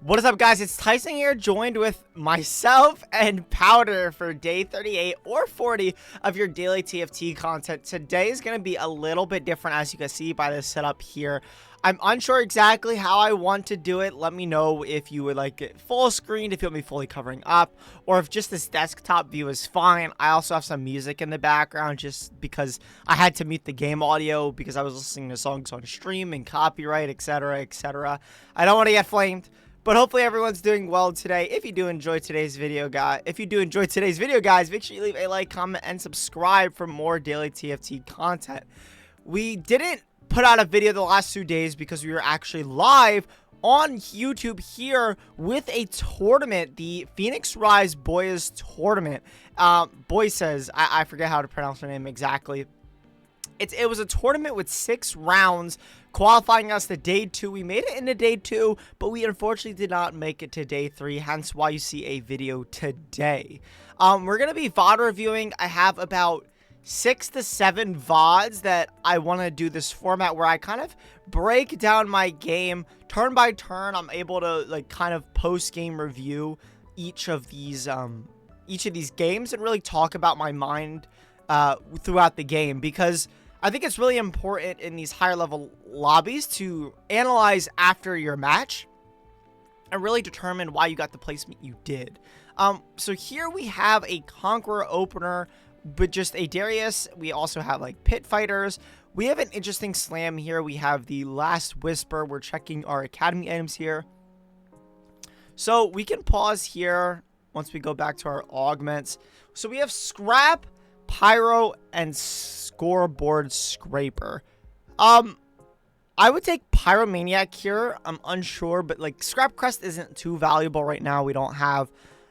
What is up, guys? It's Tyson here, joined with myself and Powder for day 38 or 40 of your daily TFT content. Today is going to be a little bit different, as you can see by the setup here. I'm unsure exactly how I want to do it. Let me know if you would like it full screen, if you want me fully covering up, or if just this desktop view is fine. I also have some music in the background just because I had to mute the game audio because I was listening to songs on stream and copyright, etc., etc. I don't want to get flamed. But hopefully everyone's doing well today. If you do enjoy today's video, guys, make sure you leave a like, comment, and subscribe for more daily TFT content. We didn't put out a video the last 2 days because we were actually live on YouTube here with a tournament, the Phoenix Rise Boys tournament. Boy says, I forget how to pronounce her name exactly. It was a tournament with 6 rounds, qualifying us to day 2. We made it into day 2, but we unfortunately did not make it to day 3, hence why you see a video today. We're going to be VOD reviewing. I have about 6 to 7 VODs that I want to do this format where I kind of break down my game turn by turn. I'm able to like kind of post-game review each of these games and really talk about my mind throughout the game, because I think it's really important in these higher level lobbies to analyze after your match and really determine why you got the placement you did. So here we have a Conqueror opener, but just a Darius. We also have like pit fighters. We have an interesting slam here. We have the Last Whisper. We're checking our academy items here. So we can pause here once we go back to our augments. So we have Scrap, Pyro, and Scoreboard Scraper. I would take Pyromaniac here. I'm unsure, but like Scrap Crest isn't too valuable right now. We don't have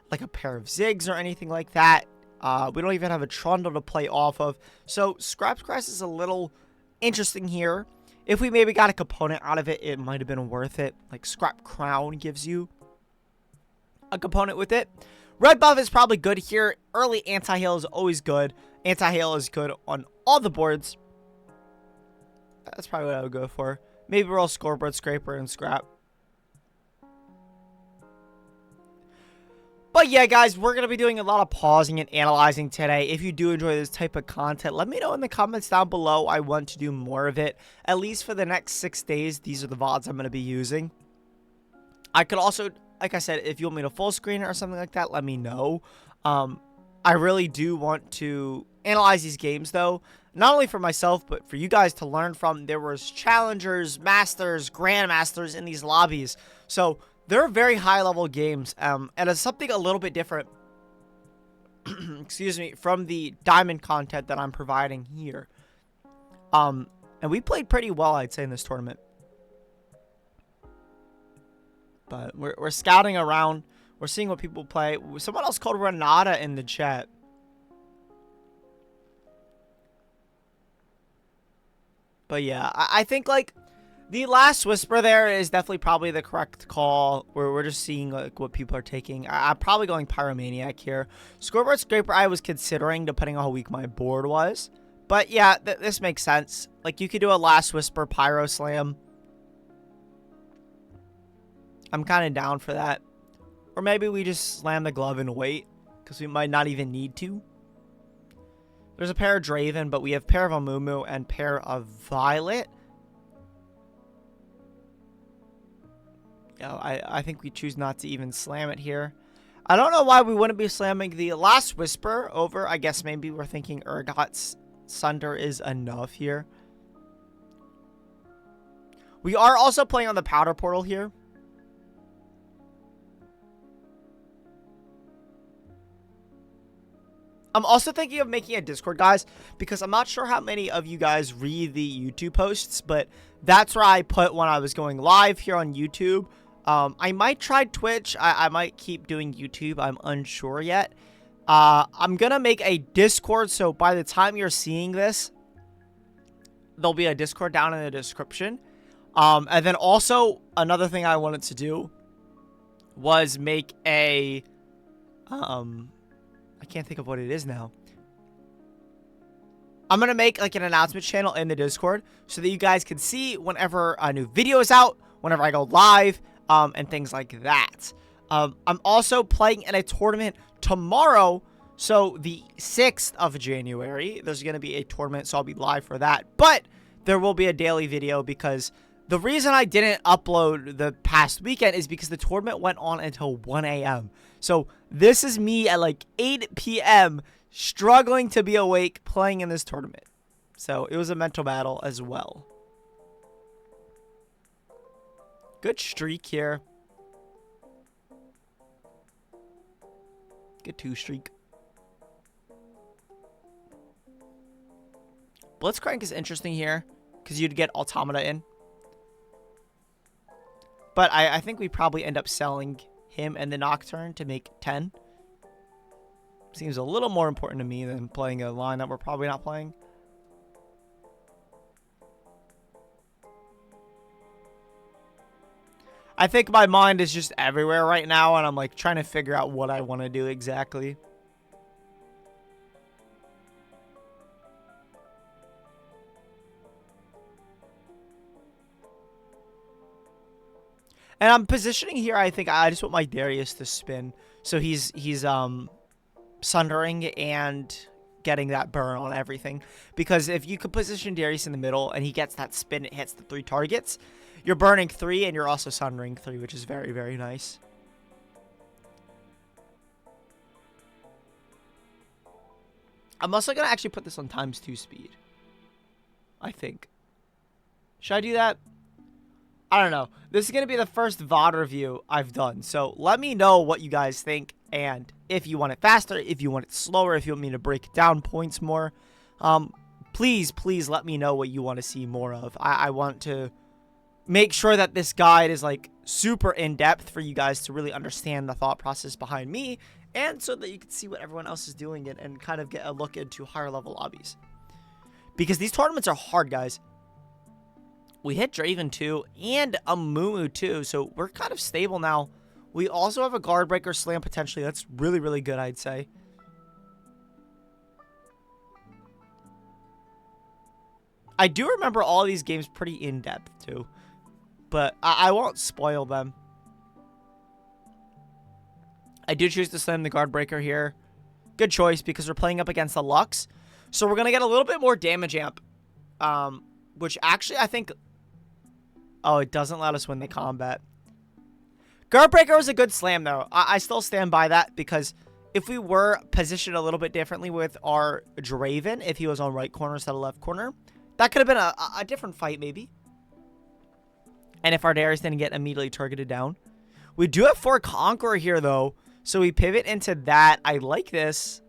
like a pair of Ziggs or anything like that. We don't even have a Trundle to play off of. So Scrap Crest is a little interesting here. If we maybe got a component out of it, it might have been worth it. Like Scrap Crown gives you a component with it. Red buff is probably good here. Early anti-heal is always good. Anti-heal is good on all the boards. That's probably what I would go for. Maybe roll Scoreboard Scraper and Scrap. But yeah, guys, we're going to be doing a lot of pausing and analyzing today. If you do enjoy this type of content, let me know in the comments down below. I want to do more of it. At least for the next 6 days, these are the VODs I'm going to be using. I could also, like I said, if you want me to full screen it or something like that, let me know. I really do want to analyze these games, though, not only for myself, but for you guys to learn from. There was challengers, masters, grandmasters in these lobbies. So they're very high-level games, and it's something a little bit different, excuse me, from the diamond content that I'm providing here. And we played pretty well, I'd say, in this tournament. But we're scouting around. We're seeing what people play. Someone else called Renata in the chat. But yeah, I think like the Last Whisper there is definitely probably the correct call. We're just seeing like what people are taking. I'm probably going Pyromaniac here. Scoreboard Scraper I was considering depending on how weak my board was. But yeah, this makes sense. Like you could do a Last Whisper Pyro Slam. I'm kind of down for that. Or maybe we just slam the glove and wait, because we might not even need to. There's a pair of Draven, but we have pair of Amumu and pair of Violet. Yeah, I think we choose not to even slam it here. I don't know why we wouldn't be slamming the Last Whisper over. I guess maybe we're thinking Urgot's Sunder is enough here. We are also playing on the Powder Portal here. I'm also thinking of making a Discord, guys, because I'm not sure how many of you guys read the YouTube posts, but that's where I put when I was going live here on YouTube. I might try Twitch. I might keep doing YouTube. I'm unsure yet. I'm going to make a Discord, so by the time you're seeing this, there'll be a Discord down in the description. And then also, another thing I wanted to do was make a... I can't think of what it is now. I'm going to make like an announcement channel in the Discord so that you guys can see whenever a new video is out, whenever I go live, and things like that. I'm also playing in a tournament tomorrow. So the 6th of January, there's going to be a tournament, so I'll be live for that. But there will be a daily video because the reason I didn't upload the past weekend is because the tournament went on until 1 a.m. So this is me at like 8 p.m. struggling to be awake playing in this tournament. So it was a mental battle as well. Good streak here. Good 2 streak. Blitzcrank is interesting here because you'd get Automata in. But I think we probably end up selling him and the Nocturne to make 10. Seems a little more important to me than playing a line that we're probably not playing. I think my mind is just everywhere right now, and I'm like trying to figure out what I want to do exactly. And I'm positioning here, I think I just want my Darius to spin. So he's sundering and getting that burn on everything. Because if you could position Darius in the middle and he gets that spin, it hits the 3 targets. You're burning 3 and you're also sundering 3, which is very, very nice. I'm also going to actually put this on ×2 speed. I think. Should I do that? I don't know. This is going to be the first VOD review I've done. So let me know what you guys think. And if you want it faster, if you want it slower, if you want me to break down points more. Please let me know what you want to see more of. I want to make sure that this guide is like super in-depth for you guys to really understand the thought process behind me. And so that you can see what everyone else is doing and kind of get a look into higher level lobbies. Because these tournaments are hard, guys. We hit Draven too, and a Mumu too, so we're kind of stable now. We also have a guard breaker slam potentially. That's really, really good, I'd say. I do remember all of these games pretty in-depth too, but I won't spoil them. I do choose to slam the guard breaker here. Good choice because we're playing up against the Lux, so we're going to get a little bit more damage amp, which actually I think... Oh, it doesn't let us win the combat. Guardbreaker was a good slam, though. I still stand by that because if we were positioned a little bit differently with our Draven, if he was on right corner instead of left corner, that could have been a different fight, maybe. And if our Darius didn't get immediately targeted down. We do have 4 Conqueror here, though, so we pivot into that. I like this.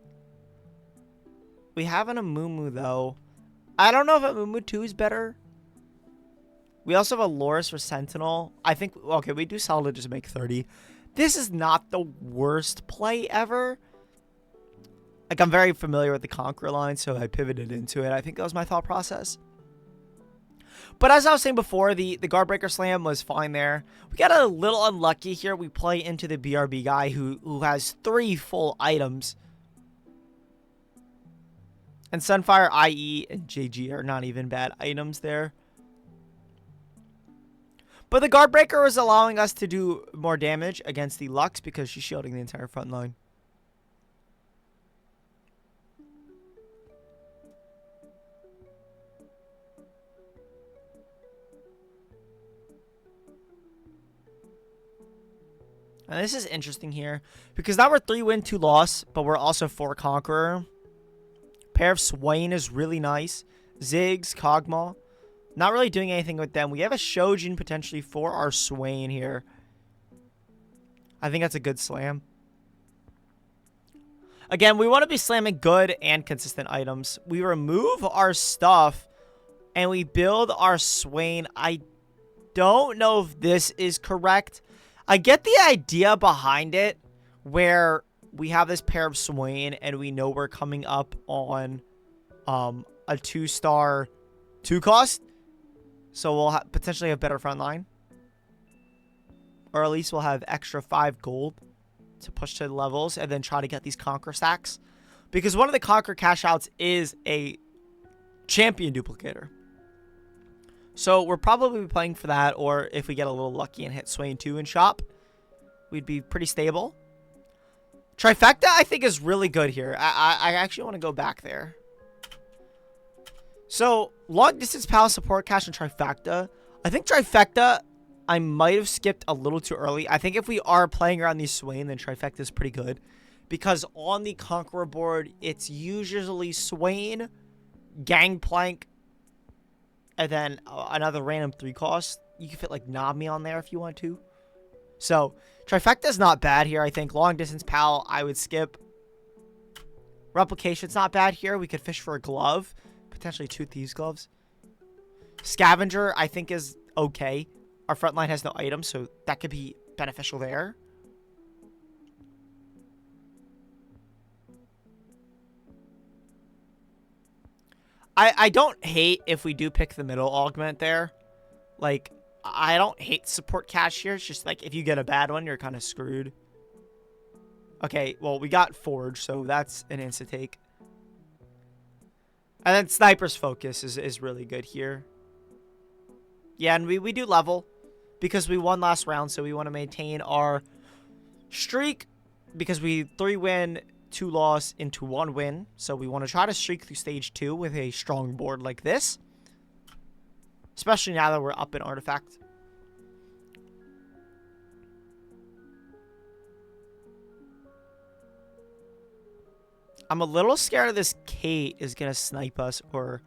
We have an Amumu, though. I don't know if Amumu 2 is better. We also have a Loris for Sentinel. I think, okay, we do sell to just make 30. This is not the worst play ever. Like, I'm very familiar with the Conqueror line, so I pivoted into it. I think that was my thought process. But as I was saying before, the Guardbreaker Slam was fine there. We got a little unlucky here. We play into the BRB guy who has 3 full items. And Sunfire, IE, and JG are not even bad items there. But the Guardbreaker is allowing us to do more damage against the Lux because she's shielding the entire front line. And this is interesting here because now we're 3 win, 2 loss, but we're also 4 Conqueror. Pair of Swain is really nice. Ziggs, Kog'Maw. Not really doing anything with them. We have a Shojin potentially for our Swain here. I think that's a good slam. Again, we want to be slamming good and consistent items. We remove our stuff and we build our Swain. I don't know if this is correct. I get the idea behind it where we have this pair of Swain and we know we're coming up on a 2-star 2-cost. So we'll potentially have better front line. Or at least we'll have extra 5 gold to push to the levels and then try to get these Conquer stacks. Because one of the Conquer cash outs is a champion duplicator. So we're probably playing for that, or if we get a little lucky and hit Swain 2 in shop, we'd be pretty stable. Trifecta, I think, is really good here. I actually want to go back there. So, long distance power support cache and Trifecta. I think Trifecta, I might have skipped a little too early. I think if we are playing around these Swain, then Trifecta is pretty good. Because on the Conqueror board, it's usually Swain, Gangplank, and then another random 3 cost. You can fit like Nami on there if you want to. So, Trifecta is not bad here, I think. Long distance pal, I would skip. Replication's not bad here. We could fish for a glove. Potentially 2 Thieves Gloves. Scavenger, I think, is okay. Our front line has no items, so that could be beneficial there. I don't hate if we do pick the middle augment there. Like, I don't hate support cache here. It's just like if you get a bad one, you're kind of screwed. Okay, well, we got Forge, so that's an instant take. And then Sniper's Focus is really good here. Yeah, and we do level because we won last round, so we want to maintain our streak because we 3 win, 2 loss into 1 win. So we want to try to streak through stage 2 with a strong board like this. Especially now that we're up in Artifact. I'm a little scared of this Kate is going to snipe us or...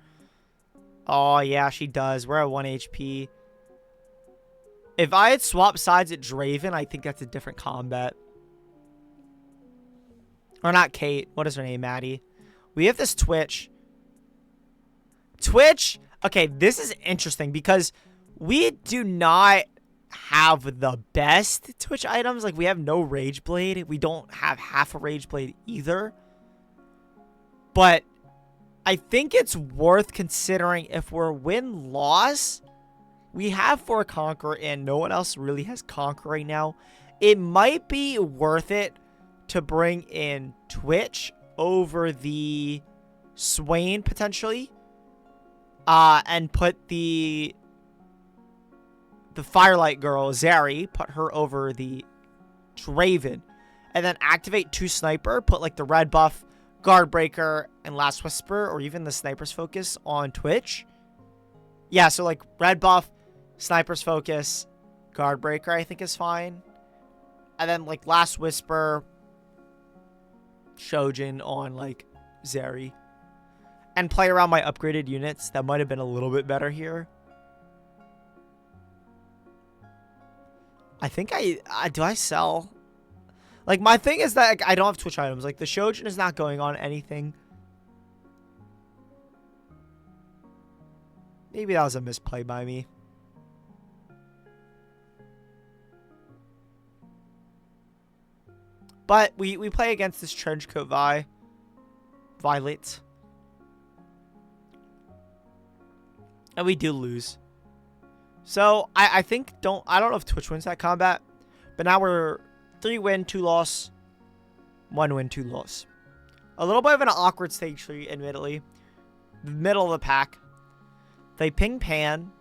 Oh, yeah, she does. We're at 1 HP. If I had swapped sides at Draven, I think that's a different combat. Or not Kate. What is her name? Maddie. We have this Twitch. Twitch... Okay, this is interesting because we do not have the best Twitch items. Like, we have no Rage Blade. We don't have half a Rage Blade either. But I think it's worth considering if we're win-loss. We have 4 Conquer and no one else really has Conquer right now. It might be worth it to bring in Twitch over the Swain potentially. And put the Firelight girl, Zeri, put her over the Draven. And then activate 2 Sniper, put like the red buff, Guard Breaker, and Last Whisper, or even the Sniper's Focus on Twitch. Yeah, so like red buff, Sniper's Focus, Guard Breaker I think is fine. And then like Last Whisper, Shojin on like Zeri. And play around my upgraded units. That might have been a little bit better here. I think do I sell? Like, my thing is that like, I don't have Twitch items. Like, the Shojin is not going on anything. Maybe that was a misplay by me. But we play against this Trenchcoat Violet. And we do lose. So, I think, I don't know if Twitch wins that combat. But now we're 3 win, 2 loss. 1 win, 2 loss. A little bit of an awkward stage 3, admittedly. The middle of the pack. They ping Pan.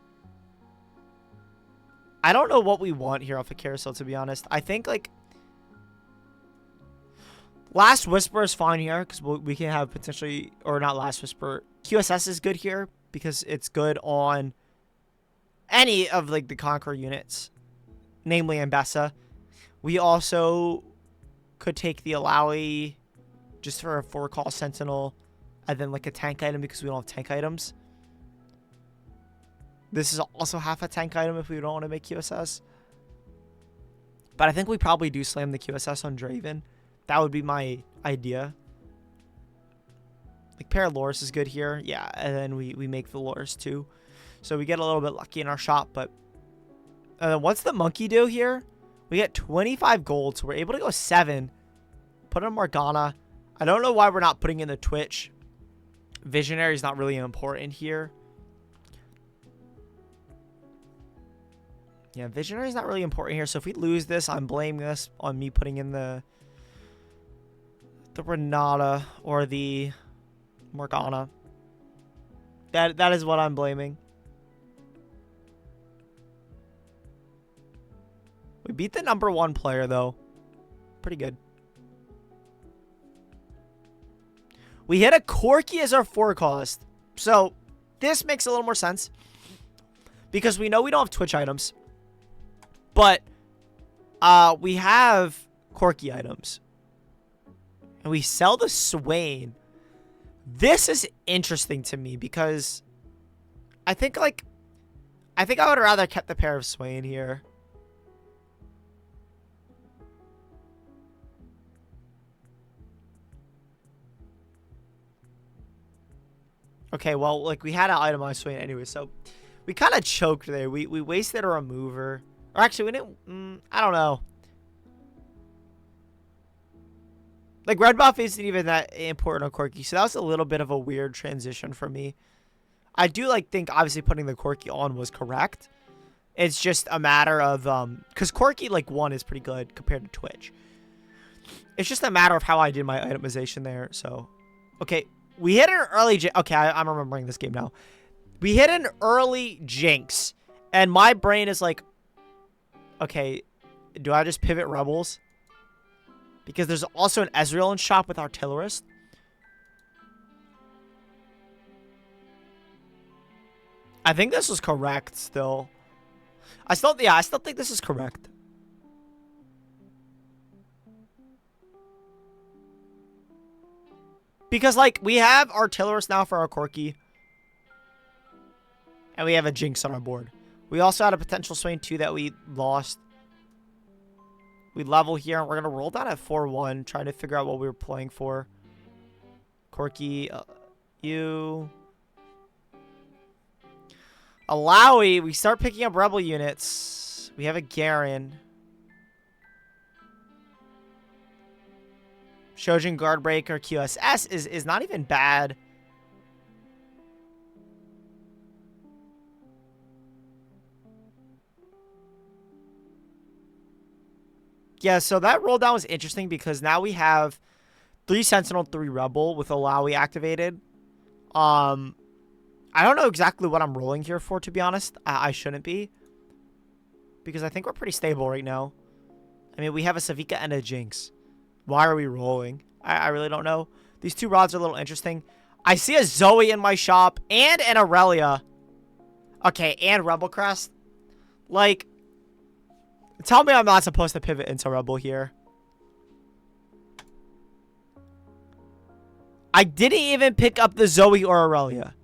I don't know what we want here off a carousel, to be honest. I think, like... Last Whisper is fine here, because we can have potentially... Or not Last Whisper. QSS is good here. Because it's good on any of like the Conqueror units, namely Ambessa. We also could take the Alawi just for a 4-call Sentinel and then like a tank item because we don't have tank items. This is also half a tank item if we don't want to make QSS. But I think we probably do slam the QSS on Draven. That would be my idea. Like, Paraloris is good here. Yeah, and then we make the Loris too. So we get a little bit lucky in our shop, but... what's the Monkey do here? We get 25 gold, so we're able to go 7. Put in Morgana. I don't know why we're not putting in the Twitch. Visionary is not really important here. Yeah, Visionary is not really important here. So if we lose this, I'm blaming this on me putting in the Renata or the Morgana. That is what I'm blaming. We beat the #1 player, though. Pretty good. We hit a Corki as our 4 cost. So, this makes a little more sense. Because we know we don't have Twitch items. But, we have Corki items. And we sell the Swain. This is interesting to me because I think I would rather kept the pair of Swain here. Okay, well, like, we had an itemized Swain anyway, so we kind of choked there. We wasted a remover. Or actually, we didn't, I don't know. Like, red buff isn't even that important on Corki, so that was a little bit of a weird transition for me. I do, like, think, obviously, putting the Corki on was correct. It's just a matter of, because Corki, like, 1 is pretty good compared to Twitch. It's just a matter of how I did my itemization there, so. Okay, we hit an early, okay, I'm remembering this game now. We hit an early Jinx, and my brain is like, okay, do I just pivot Rebels? Because there's also an Ezreal in shop with Artillerist. I think this was correct still. I still think this is correct. Because, like, we have Artillerist now for our Corki. And we have a Jinx on our board. We also had a potential Swain 2 that we lost. We level here, and we're going to roll down at 4-1, trying to figure out what we were playing for. Corki, you. Alawi, we start picking up Rebel units. We have a Garen. Shojin Guardbreaker QSS is not even bad. Yeah, so that roll down was interesting because now we have 3 Sentinel, 3 Rebel with Alawi activated. I don't know exactly what I'm rolling here for, to be honest. I shouldn't be. Because I think we're pretty stable right now. I mean, we have a Savika and a Jinx. Why are we rolling? I really don't know. These 2 rods are a little interesting. I see a Zoe in my shop and an Aurelia. Okay, and Rebel Crest. Like, tell me I'm not supposed to pivot into Rebel here. I didn't even pick up the Zoe or Aurelia.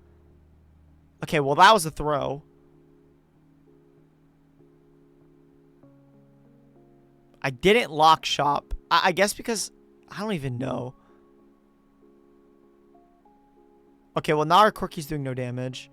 Okay, well, that was a throw. I didn't lock shop. I guess because I don't even know. Okay, well, now our Corki's doing no damage.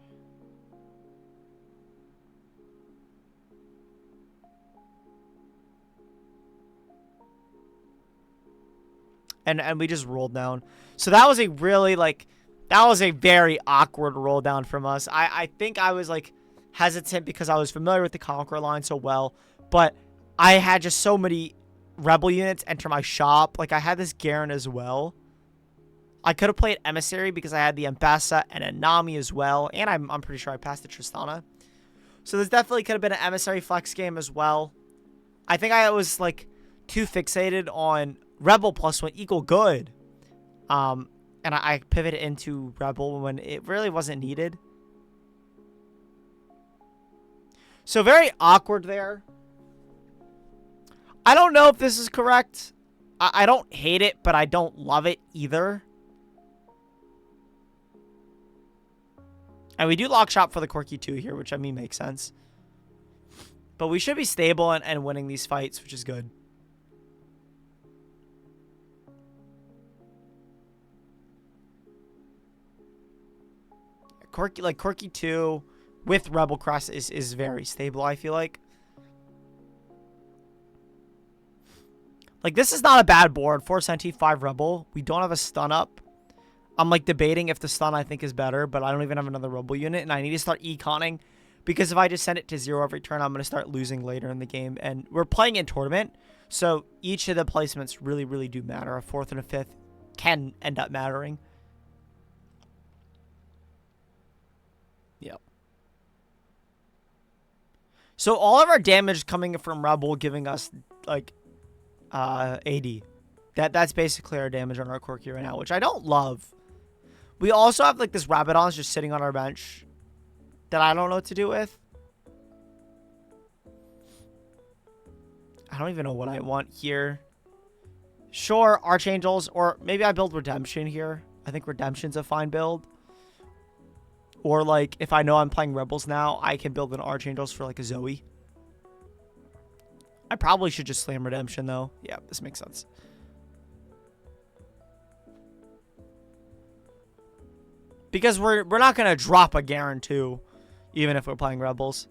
And we just rolled down. So that was a really, like, that was a very awkward roll down from us. I think I was, like, hesitant because I was familiar with the Conqueror line so well. But I had just so many Rebel units enter my shop. Like, I had this Garen as well. I could have played Emissary because I had the Ambassa and Anomaly as well. And I'm pretty sure I passed the Tristana. So this definitely could have been an Emissary flex game as well. I think I was, like, too fixated on Rebel +1 equal good. And I pivoted into Rebel when it really wasn't needed. So very awkward there. I don't know if this is correct. I don't hate it, but I don't love it either. And we do lock shop for the Corki 2 here, which I mean makes sense. But we should be stable and winning these fights, which is good. Corki 2 with Rebel Crest is very stable, I feel like. Like, this is not a bad board. 4 Senti, 5 Rebel. We don't have a stun up. I'm, like, debating if the stun I think is better, but I don't even have another Rebel unit, and I need to start econing, because if I just send it to 0 every turn, I'm going to start losing later in the game. And we're playing in tournament, so each of the placements really, really do matter. A 4th and a 5th can end up mattering. Yep. So all of our damage coming from Rebel, giving us like AD. That's basically our damage on our Corki right now, which I don't love. We also have like this Rabadon's just sitting on our bench that I don't know what to do with. I don't even know what I want here. Sure, Archangels, or maybe I build Redemption here. I think Redemption's a fine build. Or like, if I know I'm playing Rebels now, I can build an Archangels for like a Zoe. I probably should just slam Redemption though. Yeah, this makes sense. Because we're not going to drop a Garen 2, even if we're playing Rebels.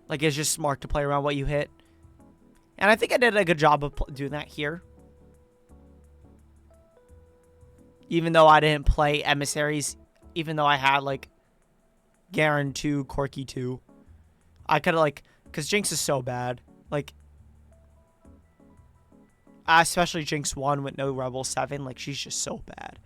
Like, it's just smart to play around what you hit. And I think I did a good job of doing that here. Even though I didn't play Emissaries, even though I had, like, Garen 2, Corki 2. I could have, like, because Jinx is so bad. Like, especially Jinx 1 with no Rebel 7. Like, she's just so bad.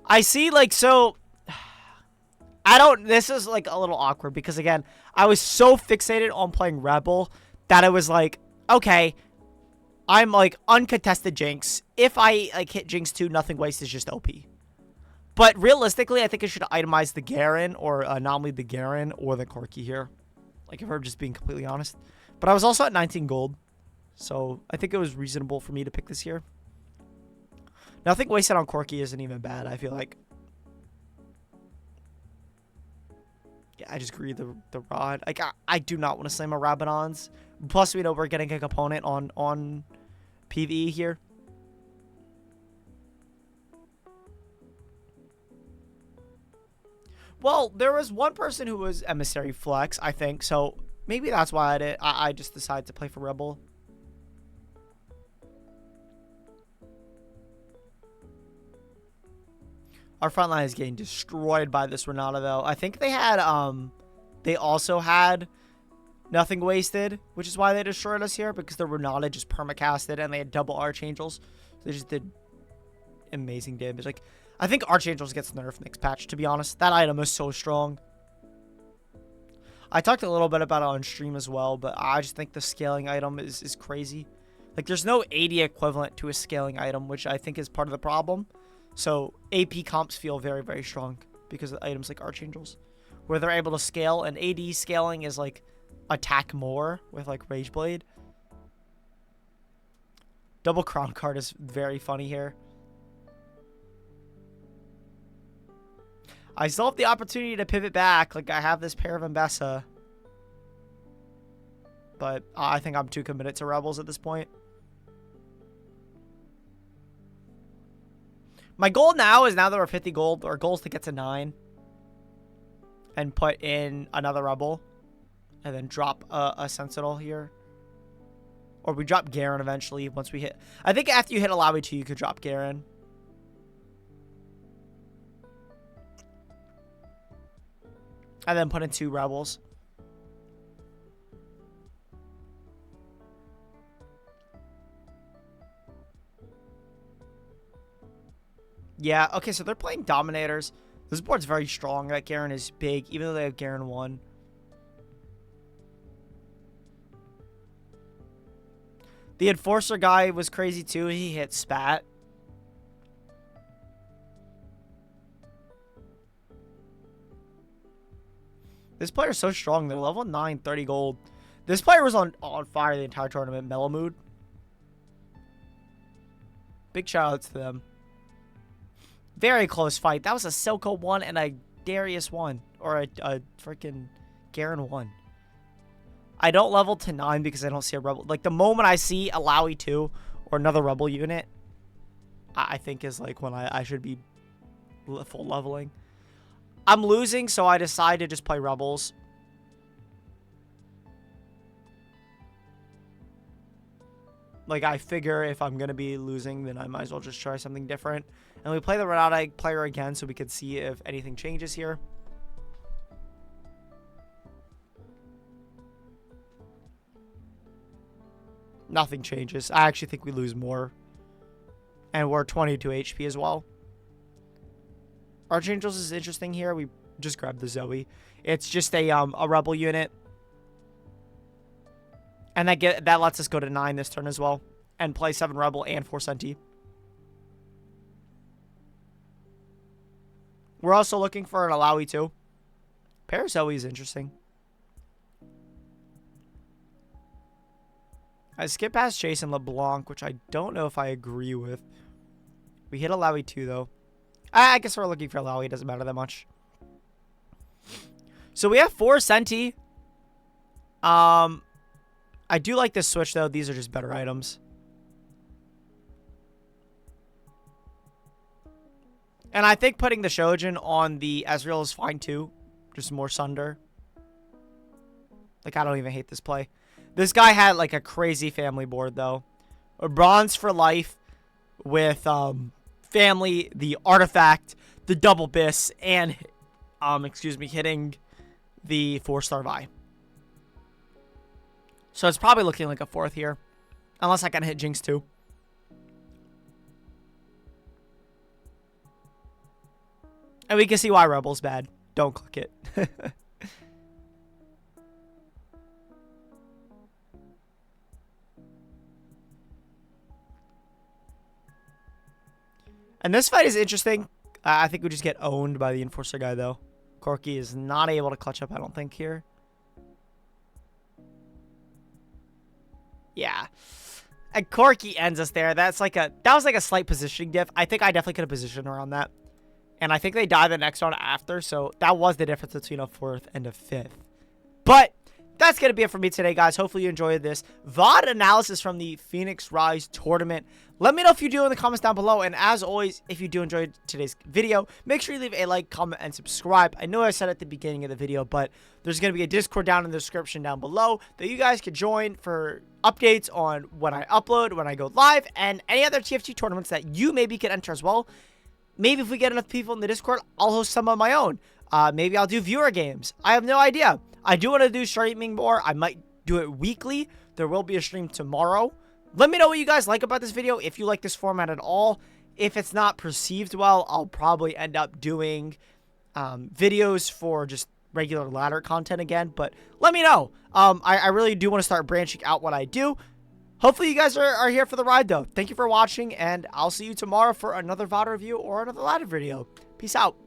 I see, like, so, this is, like, a little awkward because, again, I was so fixated on playing Rebel that it was like, okay, I'm, like, uncontested Jinx. If I, like, hit Jinx 2, nothing waste is just OP. But realistically, I think I should itemize the Garen or Anomaly the Garen or the Corki here. Like, if we're just being completely honest. But I was also at 19 gold, so I think it was reasonable for me to pick this here. Nothing wasted on Corki isn't even bad, I feel like. Yeah, I just agree the rod. Like, I do not want to slam a Rabadon's. Plus, we know we're getting a component on PvE here. Well, there was one person who was Emissary Flex, I think. So, maybe that's why I just decided to play for Rebel. Our front line is getting destroyed by this Renata, though. I think they had, they also had nothing wasted, which is why they destroyed us here, because the Renata just permacasted and they had double Archangels. So they just did amazing damage. Like, I think Archangels gets nerfed next patch, to be honest. That item is so strong. I talked a little bit about it on stream as well, but I just think the scaling item is crazy. Like, there's no AD equivalent to a scaling item, which I think is part of the problem. So AP comps feel very, very strong because of items like Archangels, where they're able to scale, and AD scaling is like attack more with like Rageblade. Double Crown card is very funny here. I still have the opportunity to pivot back. Like, I have this pair of Mbessa, but I think I'm too committed to Rebels at this point. My goal now is, now that we're 50 gold, our goal is to get to 9 and put in another Rebel and then drop a Sentinel here. Or we drop Garen eventually once we hit... I think after you hit Alawi 2, you could drop Garen. And then put in 2 Rebels. Yeah, okay, so they're playing Dominators. This board's very strong. That Garen is big, even though they have Garen 1. The Enforcer guy was crazy too. He hit Spat. This player's so strong. They're level 9, 30 gold. This player was on fire the entire tournament. Mellow Mood. Big shout out to them. Very close fight. That was a Silco 1 and a Darius 1. Or a freaking Garen 1. I don't level to 9 because I don't see a Rebel. Like, the moment I see a Lowy 2 or another Rebel unit, I think is like when I should be full leveling. I'm losing, so I decide to just play Rebels. Like, I figure if I'm going to be losing, then I might as well just try something different. And we play the Renata player again so we can see if anything changes here. Nothing changes. I actually think we lose more. And we're 22 HP as well. Archangels is interesting here. We just grabbed the Zoe. It's just a rebel unit. And that lets us go to 9 this turn as well. And play 7 rebel and 4 Senti. We're also looking for an Alawi too. Pair Zoe is interesting. I skip past Chase and LeBlanc, which I don't know if I agree with. We hit Alawi too, though. I guess we're looking for Alawi. It doesn't matter that much. So we have 4 Senti. I do like this switch, though. These are just better items. And I think putting the Shojin on the Ezreal is fine, too. Just more Sunder. Like, I don't even hate this play. This guy had, like, a crazy family board, though. A bronze for life with family, the artifact, the double bis, and, hitting the 4-star Vi. So it's probably looking like a 4th here. Unless I can hit Jinx, too. And we can see why Rebel's bad. Don't click it. And this fight is interesting. I think we just get owned by the Enforcer guy, though. Corki is not able to clutch up, I don't think, here. Yeah. And Corki ends us there. That was like a slight positioning diff. I think I definitely could have positioned her on that. And I think they die the next round after. So that was the difference between a 4th and a 5th. But that's going to be it for me today, guys. Hopefully you enjoyed this VOD analysis from the Phoenix Rise tournament. Let me know if you do in the comments down below. And as always, if you do enjoy today's video, make sure you leave a like, comment, and subscribe. I know I said at the beginning of the video, but there's going to be a Discord down in the description down below that you guys can join for updates on when I upload, when I go live, and any other TFT tournaments that you maybe can enter as well. Maybe if we get enough people in the Discord, I'll host some of my own. Maybe I'll do viewer games. I have no idea. I do want to do streaming more. I might do it weekly. There will be a stream tomorrow. Let me know what you guys like about this video, if you like this format at all. If it's not perceived well, I'll probably end up doing videos for just regular ladder content again. But let me know. I really do want to start branching out what I do. Hopefully you guys are here for the ride, though. Thank you for watching, and I'll see you tomorrow for another VOD review or another ladder video. Peace out.